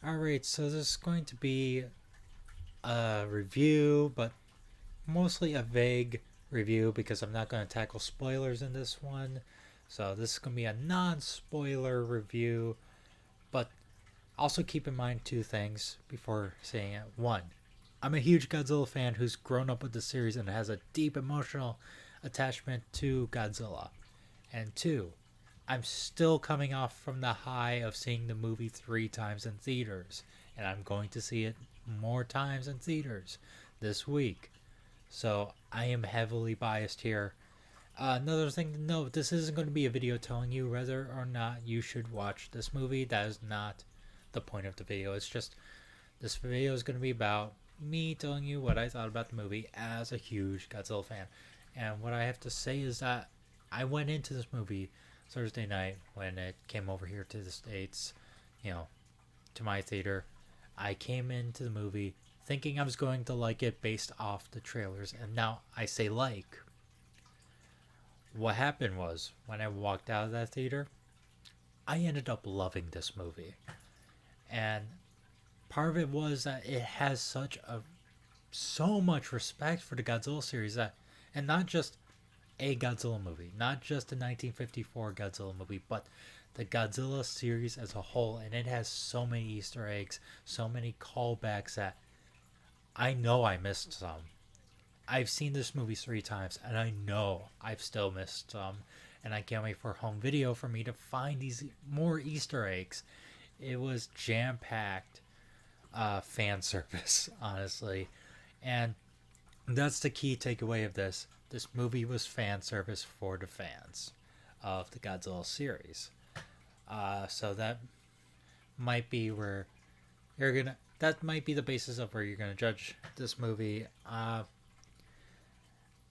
Alright, so this is going to be a review, but mostly a vague review because I'm not going to tackle spoilers in this one. So this is going to be a non spoiler review, but also keep in mind two things before saying it. One, I'm a huge Godzilla fan who's grown up with the series and has a deep emotional attachment to Godzilla. And two, I'm still coming off from the high of seeing the movie 3 times in theaters, and I'm going to see it more times in theaters this week. So I am heavily biased here. Another thing to note, this isn't going to be a video telling you whether or not you should watch this movie. That is not the point of the video. It's just this video is going to be about me telling you what I thought about the movie as a huge Godzilla fan. And what I have to say is that I went into this movie Thursday night when it came over here to the States, you know, to my theater. I came into the movie thinking I was going to like it based off the trailers, and now I say like. What happened was, when I walked out of that theater, I ended up loving this movie. And part of it was that it has so much respect for the Godzilla series that, and not just a Godzilla movie, not just the 1954 Godzilla movie, but the Godzilla series as a whole. And it has so many Easter eggs, so many callbacks that I know I missed some. I've seen this movie 3 times, and I know I've still missed some. And I can't wait for home video for me to find these more Easter eggs. It was jam packed fan service, honestly. And that's the key takeaway of this. This movie was fan service for the fans of the Godzilla series. So that might be where you're gonna. That might be the basis of where you're gonna judge this movie.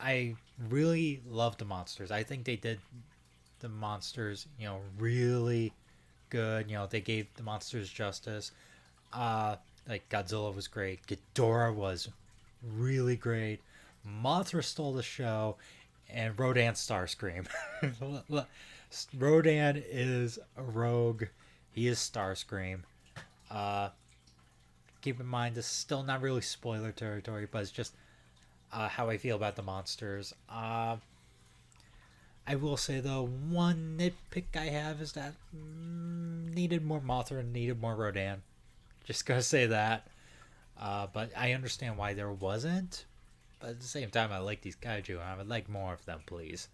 I really love the monsters. I think they did the monsters, really good. They gave the monsters justice. Uh, like Godzilla was great. Ghidorah was really great. Mothra stole the show, and Rodan Starscream. Rodan is a rogue. He is Starscream. Uh, keep in mind, this is still not really spoiler territory, but it's just how I feel about the monsters. I will say though, one nitpick I have is that needed more Mothra and needed more Rodan. Just gonna say that. But I understand why there wasn't. But at the same time, I like these kaiju, and I would like more of them, please.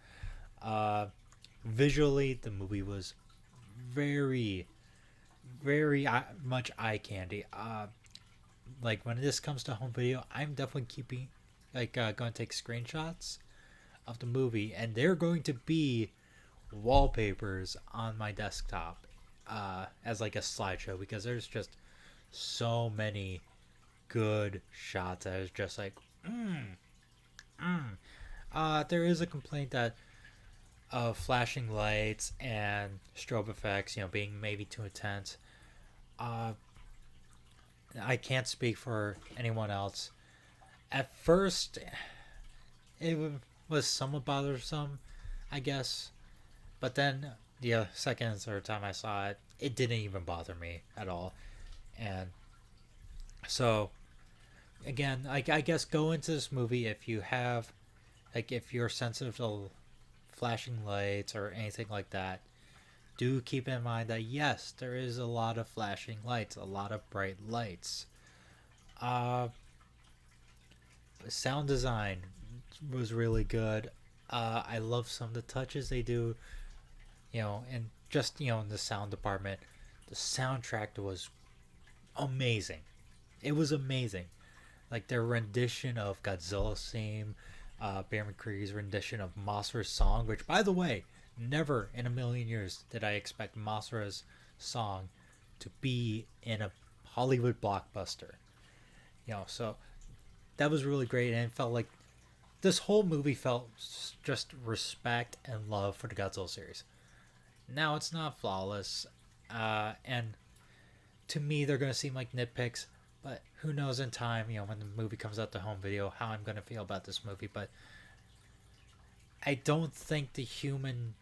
Uh, visually, the movie was very, very much eye candy. Like when this comes to home video, I'm definitely keeping, going to take screenshots of the movie, and they're going to be wallpapers on my desktop as like a slideshow because there's just so many good shots that is just like mm. There is a complaint that of flashing lights and strobe effects, being maybe too intense. uh I can't speak for anyone else. At first it was somewhat bothersome, I guess, but then the second and third time I saw it, it didn't even bother me at all. And so again, I guess go into this movie if you have, like, if you're sensitive to flashing lights or anything like that. Do keep in mind that yes, there is a lot of flashing lights, a lot of bright lights. uh Sound design was really good. I love some of the touches they do, and just, in the sound department. The soundtrack was amazing. It was amazing. Like their rendition of Godzilla's theme, Bear McCreary's rendition of Mothra's song, which, by the way, never in a million years did I expect Mothra's song to be in a Hollywood blockbuster. So that was really great, and it felt like this whole movie felt just respect and love for the Godzilla series. Now it's not flawless, and to me they're gonna seem like nitpicks, but who knows in time, when the movie comes out to home video, how I'm gonna feel about this movie. But I don't think the human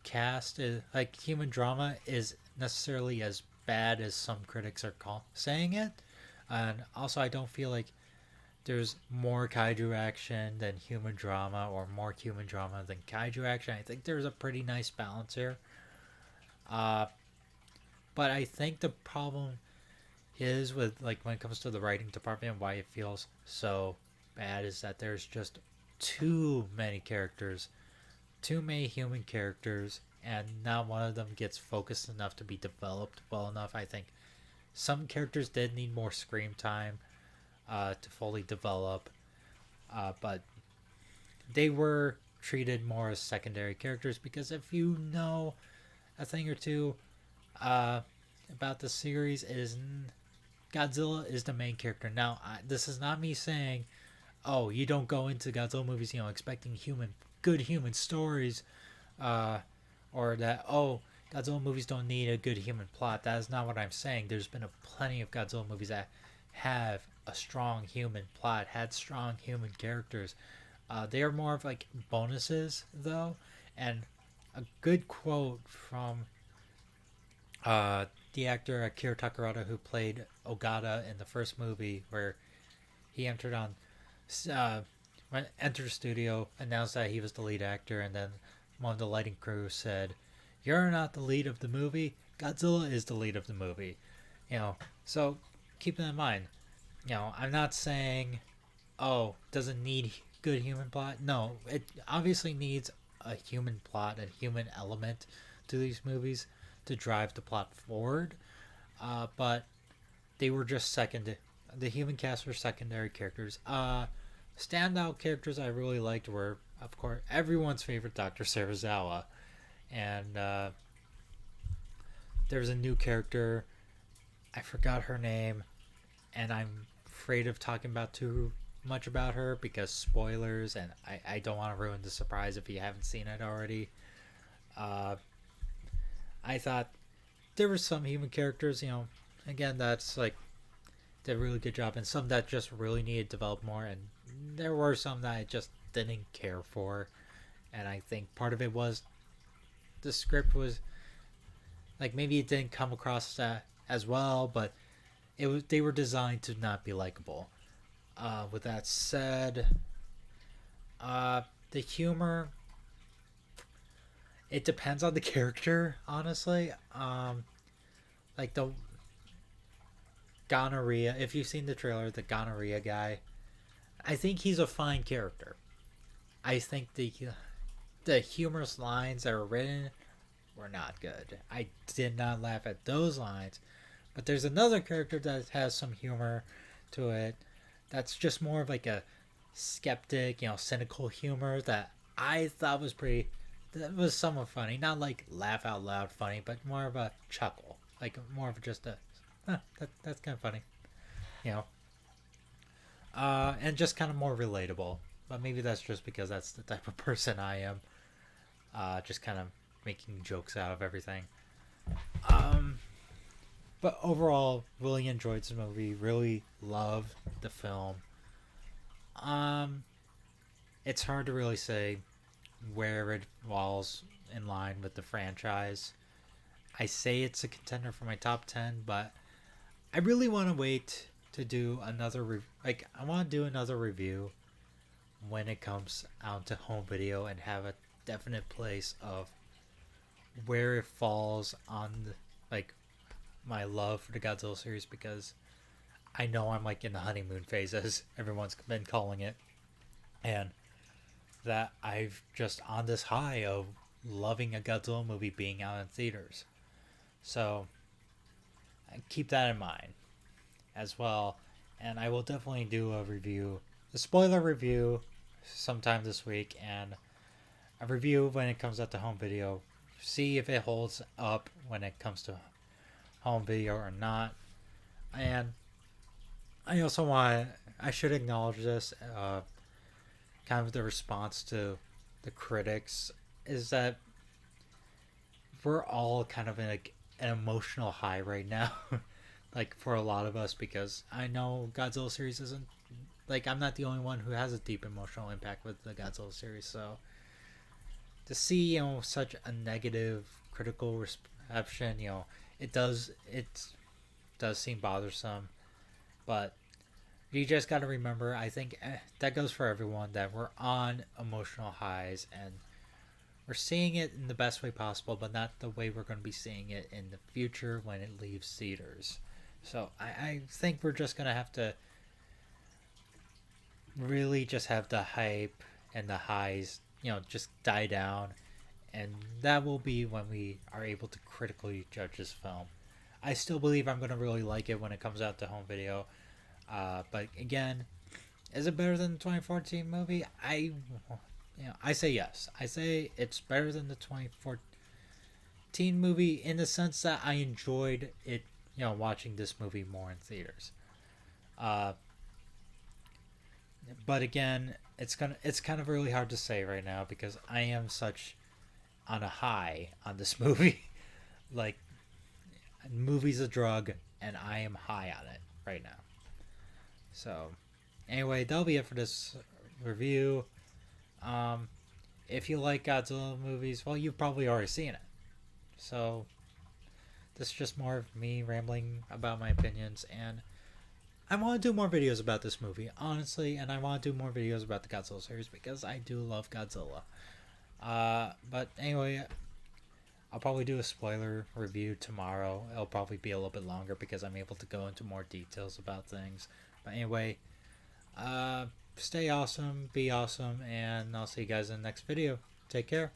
cast is, like, human drama is necessarily as bad as some critics are saying it. And also, I don't feel like there's more kaiju action than human drama, or more human drama than kaiju action. I think there's a pretty nice balance here. Uh, but I think the problem is with, like, when it comes to the writing department and why it feels so bad is that there's just too many characters, too many human characters, and not one of them gets focused enough to be developed well enough. I think some characters did need more screen time to fully develop, but they were treated more as secondary characters, because if you know a thing or two uh, about the series, is Godzilla is the main character. Now, this is not me saying, oh, you don't go into Godzilla movies, expecting good human stories, uh, or that, oh, Godzilla movies don't need a good human plot. That is not what I'm saying. There's been plenty of Godzilla movies that have a strong human plot, had strong human characters. They are more of like bonuses, though, and a good quote from the actor Akira Takarada, who played Ogata in the first movie, where he entered on when entered the studio, announced that he was the lead actor, and then one of the lighting crew said, "You're not the lead of the movie. Godzilla is the lead of the movie." So keep that in mind. I'm not saying, oh, doesn't need good human plot. No, it obviously needs a human plot and human element to these movies to drive the plot forward. But they were just second. The human cast were secondary characters. Standout characters I really liked were, of course, everyone's favorite Dr. Serizawa. And there's a new character. I forgot her name, and I'm afraid of talking about too much about her because spoilers, and I don't want to ruin the surprise if you haven't seen it already. I thought there were some human characters, again, that's like, did a really good job, and some that just really needed to develop more, and there were some that I just didn't care for, and I think part of it was the script was like, maybe it didn't come across as well, but they were designed to not be likable. With that said, the humor, it depends on the character, honestly. Like the gonorrhea, if you've seen the trailer, the gonorrhea guy, I think he's a fine character. I think the humorous lines that were written were not good. I did not laugh at those lines. But there's another character that has some humor to it. That's just more of like a skeptic, cynical humor that I thought was pretty. That was somewhat funny. Not like laugh out loud funny, but more of a chuckle. Like more of just a, that's kind of funny. You know. And just kind of more relatable. But maybe that's just because that's the type of person I am. Just kind of making jokes out of everything. But overall, really enjoyed this movie. Really loved the film. It's hard to really say where it falls in line with the franchise. I say it's a contender for my top 10, but I really want to wait to do another I want to do another review when it comes out to home video and have a definite place of where it falls on my love for the Godzilla series, because I know I'm like in the honeymoon phase, as everyone's been calling it, and that I've just on this high of loving a Godzilla movie being out in theaters. So keep that in mind as well, and I will definitely do a spoiler review sometime this week, and a review when it comes out to home video. See if it holds up when it comes to home video or not. And I also I should acknowledge this, kind of the response to the critics is that we're all kind of in an emotional high right now. Like for a lot of us, because I know Godzilla series isn't, I'm not the only one who has a deep emotional impact with the Godzilla series. So to see such a negative critical reception, it does seem bothersome, but you just got to remember, I think that goes for everyone, that we're on emotional highs and we're seeing it in the best way possible, but not the way we're going to be seeing it in the future when it leaves theaters. So I think we're just going to have to really just have the hype and the highs, just die down. And that will be when we are able to critically judge this film. I still believe I'm going to really like it when it comes out to home video. But again, is it better than the 2014 movie? I say yes. I say it's better than the 2014 movie in the sense that I enjoyed it. Watching this movie more in theaters. Uh, but again, it's kind of really hard to say right now because I am such on a high on this movie. Like, movie's a drug, and I am high on it right now. So, anyway, that'll be it for this review. Um, if you like Godzilla movies, well, you've probably already seen it. So, this is just more of me rambling about my opinions, and I want to do more videos about this movie, honestly, and I want to do more videos about the Godzilla series because I do love Godzilla. But anyway, I'll probably do a spoiler review tomorrow. It'll probably be a little bit longer because I'm able to go into more details about things. But anyway, stay awesome, be awesome, and I'll see you guys in the next video. Take care.